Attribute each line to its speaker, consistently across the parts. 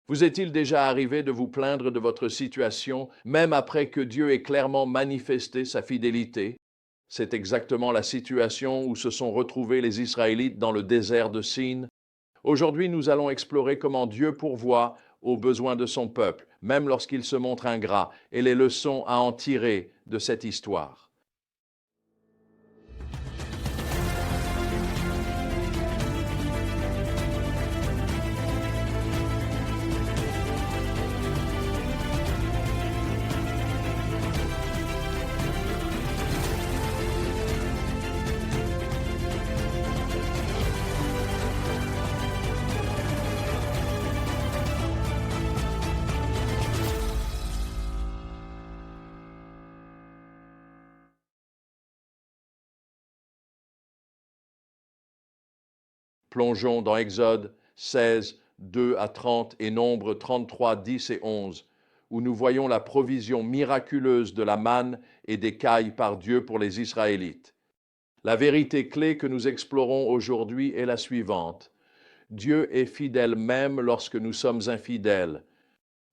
Speaker 1: Vous est-il déjà arrivé de vous plaindre de votre situation, même après que Dieu ait clairement manifesté sa fidélité? C'est exactement la situation où se sont retrouvés les Israélites dans le désert de Sin. Aujourd'hui, nous allons explorer comment Dieu pourvoit aux besoins de son peuple, même lorsqu'il se montre ingrat, et les leçons à en tirer de cette histoire. Plongeons dans Exode 16, 2 à 30 et Nombre 33, 10 et 11, où nous voyons la provision miraculeuse de la manne et des cailles par Dieu pour les Israélites. La vérité clé que nous explorons aujourd'hui est la suivante. Dieu est fidèle même lorsque nous sommes infidèles.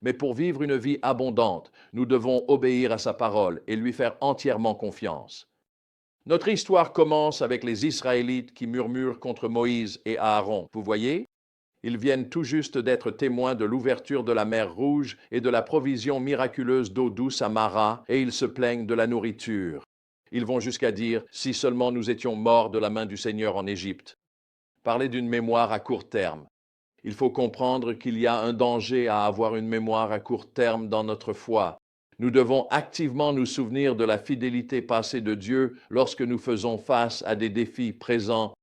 Speaker 1: Mais pour vivre une vie abondante, nous devons obéir à sa parole et lui faire entièrement confiance. Notre histoire commence avec les Israélites qui murmurent contre Moïse et Aaron. Vous voyez? Ils viennent tout juste d'être témoins de l'ouverture de la mer Rouge et de la provision miraculeuse d'eau douce à Mara, et ils se plaignent de la nourriture. Ils vont jusqu'à dire, si seulement nous étions morts de la main du Seigneur en Égypte. Parler d'une mémoire à court terme. Il faut comprendre qu'il y a un danger à avoir une mémoire à court terme dans notre foi. Nous devons activement nous souvenir de la fidélité passée de Dieu lorsque nous faisons face à des défis présents.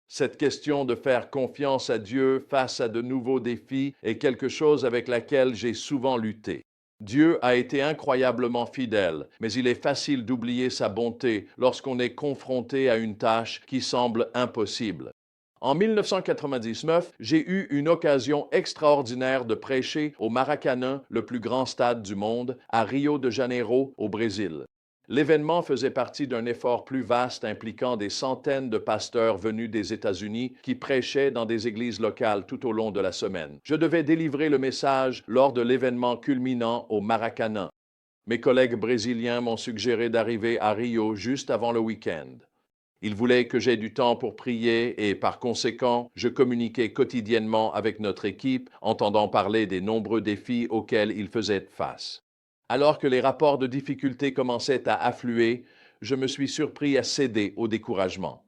Speaker 1: Cette question de faire confiance à Dieu face à de nouveaux défis est quelque chose avec laquelle j'ai souvent lutté. Dieu a été incroyablement fidèle, mais il est facile d'oublier sa bonté lorsqu'on est confronté à une tâche qui semble impossible. En 1999, j'ai eu une occasion extraordinaire de prêcher au Maracanã, le plus grand stade du monde, à Rio de Janeiro, au Brésil. L'événement faisait partie d'un effort plus vaste impliquant des centaines de pasteurs venus des États-Unis qui prêchaient dans des églises locales tout au long de la semaine. Je devais délivrer le message lors de l'événement culminant au Maracanã. Mes collègues brésiliens m'ont suggéré d'arriver à Rio juste avant le week-end. Ils voulaient que j'aie du temps pour prier et par conséquent, je communiquais quotidiennement avec notre équipe, entendant parler des nombreux défis auxquels ils faisaient face. Alors que les rapports de difficultés commençaient à affluer, je me suis surpris à céder au découragement.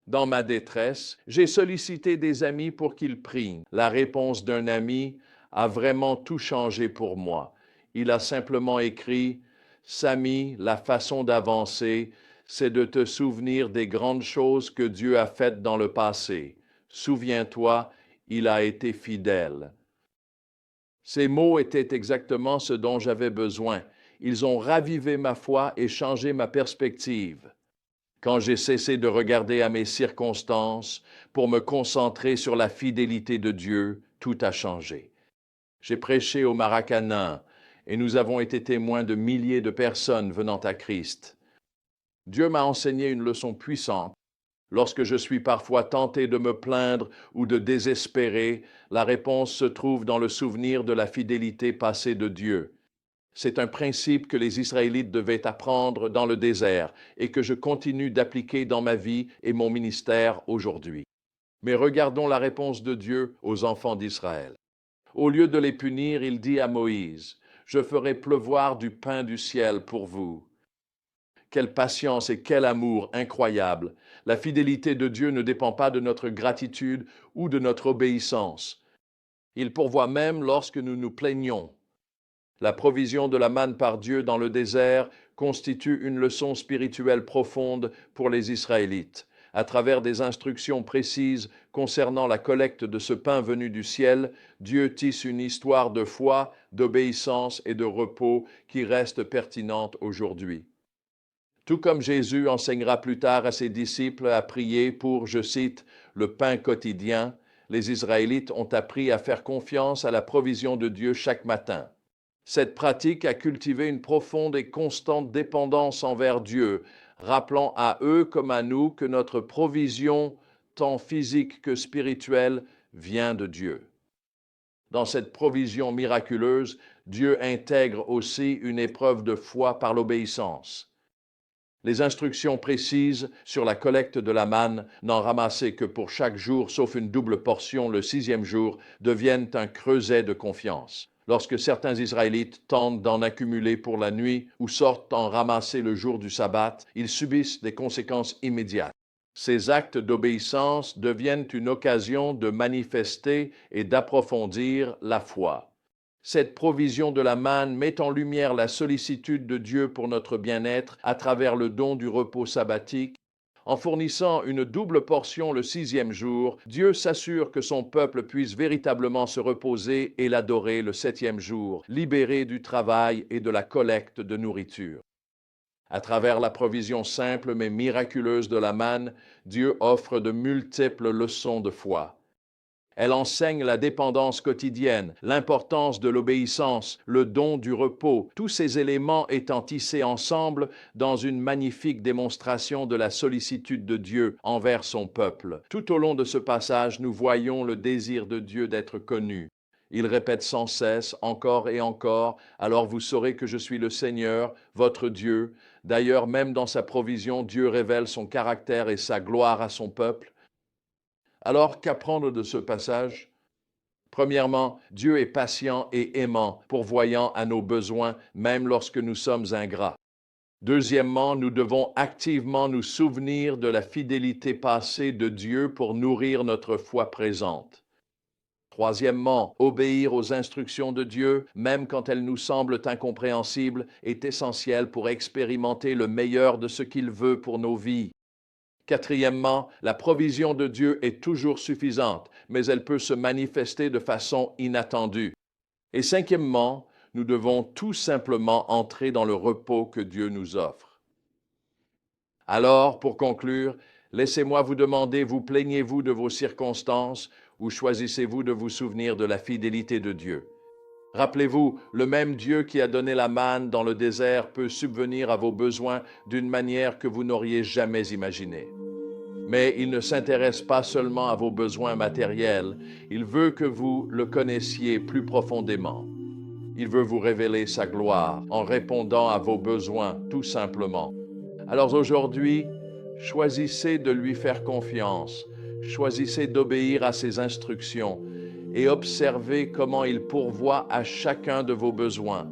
Speaker 1: Dans ma détresse, j'ai sollicité des amis pour qu'ils prient. La réponse d'un ami a vraiment tout changé pour moi. Il a simplement écrit, Samy, la façon d'avancer, c'est de te souvenir des grandes choses que Dieu a faites dans le passé. Souviens-toi, il a été fidèle. Ces mots étaient exactement ce dont j'avais besoin. Ils ont ravivé ma foi et changé ma perspective. Quand j'ai cessé de regarder à mes circonstances pour me concentrer sur la fidélité de Dieu, tout a changé. J'ai prêché au Maracanã et nous avons été témoins de milliers de personnes venant à Christ. Dieu m'a enseigné une leçon puissante. Lorsque je suis parfois tenté de me plaindre ou de désespérer, la réponse se trouve dans le souvenir de la fidélité passée de Dieu. C'est un principe que les Israélites devaient apprendre dans le désert et que je continue d'appliquer dans ma vie et mon ministère aujourd'hui. Mais regardons la réponse de Dieu aux enfants d'Israël. Au lieu de les punir, il dit à Moïse, Je ferai pleuvoir du pain du ciel pour vous. Quelle patience et quel amour incroyable. La fidélité de Dieu ne dépend pas de notre gratitude ou de notre obéissance. Il pourvoit même lorsque nous nous plaignons. La provision de la manne par Dieu dans le désert constitue une leçon spirituelle profonde pour les Israélites. À travers des instructions précises concernant la collecte de ce pain venu du ciel, Dieu tisse une histoire de foi, d'obéissance et de repos qui reste pertinente aujourd'hui. Tout comme Jésus enseignera plus tard à ses disciples à prier pour, je cite, le pain quotidien, les Israélites ont appris à faire confiance à la provision de Dieu chaque matin. Cette pratique a cultivé une profonde et constante dépendance envers Dieu, rappelant à eux comme à nous que notre provision, tant physique que spirituelle, vient de Dieu. Dans cette provision miraculeuse, Dieu intègre aussi une épreuve de foi par l'obéissance. Les instructions précises sur la collecte de la manne, n'en ramasser que pour chaque jour, sauf une double portion le 6e jour, deviennent un creuset de confiance. Lorsque certains Israélites tentent d'en accumuler pour la nuit ou sortent en ramasser le jour du sabbat, ils subissent des conséquences immédiates. Ces actes d'obéissance deviennent une occasion de manifester et d'approfondir la foi. Cette provision de la manne met en lumière la sollicitude de Dieu pour notre bien-être à travers le don du repos sabbatique. En fournissant une double portion le 6e jour, Dieu s'assure que son peuple puisse véritablement se reposer et l'adorer le 7e jour, libéré du travail et de la collecte de nourriture. À travers la provision simple mais miraculeuse de la manne, Dieu offre de multiples leçons de foi. Elle enseigne la dépendance quotidienne, l'importance de l'obéissance, le don du repos, tous ces éléments étant tissés ensemble dans une magnifique démonstration de la sollicitude de Dieu envers son peuple. Tout au long de ce passage, nous voyons le désir de Dieu d'être connu. Il répète sans cesse, encore et encore, alors vous saurez que je suis le Seigneur, votre Dieu. D'ailleurs, même dans sa provision, Dieu révèle son caractère et sa gloire à son peuple. Alors, qu'apprendre de ce passage? Premièrement, Dieu est patient et aimant, pourvoyant à nos besoins, même lorsque nous sommes ingrats. Deuxièmement, nous devons activement nous souvenir de la fidélité passée de Dieu pour nourrir notre foi présente. Troisièmement, obéir aux instructions de Dieu, même quand elles nous semblent incompréhensibles, est essentiel pour expérimenter le meilleur de ce qu'il veut pour nos vies. Quatrièmement, la provision de Dieu est toujours suffisante, mais elle peut se manifester de façon inattendue. Et cinquièmement, nous devons tout simplement entrer dans le repos que Dieu nous offre. Alors, pour conclure, laissez-moi vous demander, vous plaignez-vous de vos circonstances ou choisissez-vous de vous souvenir de la fidélité de Dieu? Rappelez-vous, le même Dieu qui a donné la manne dans le désert peut subvenir à vos besoins d'une manière que vous n'auriez jamais imaginée. Mais il ne s'intéresse pas seulement à vos besoins matériels, il veut que vous le connaissiez plus profondément. Il veut vous révéler sa gloire en répondant à vos besoins, tout simplement. Alors aujourd'hui, choisissez de lui faire confiance, choisissez d'obéir à ses instructions et observez comment il pourvoit à chacun de vos besoins.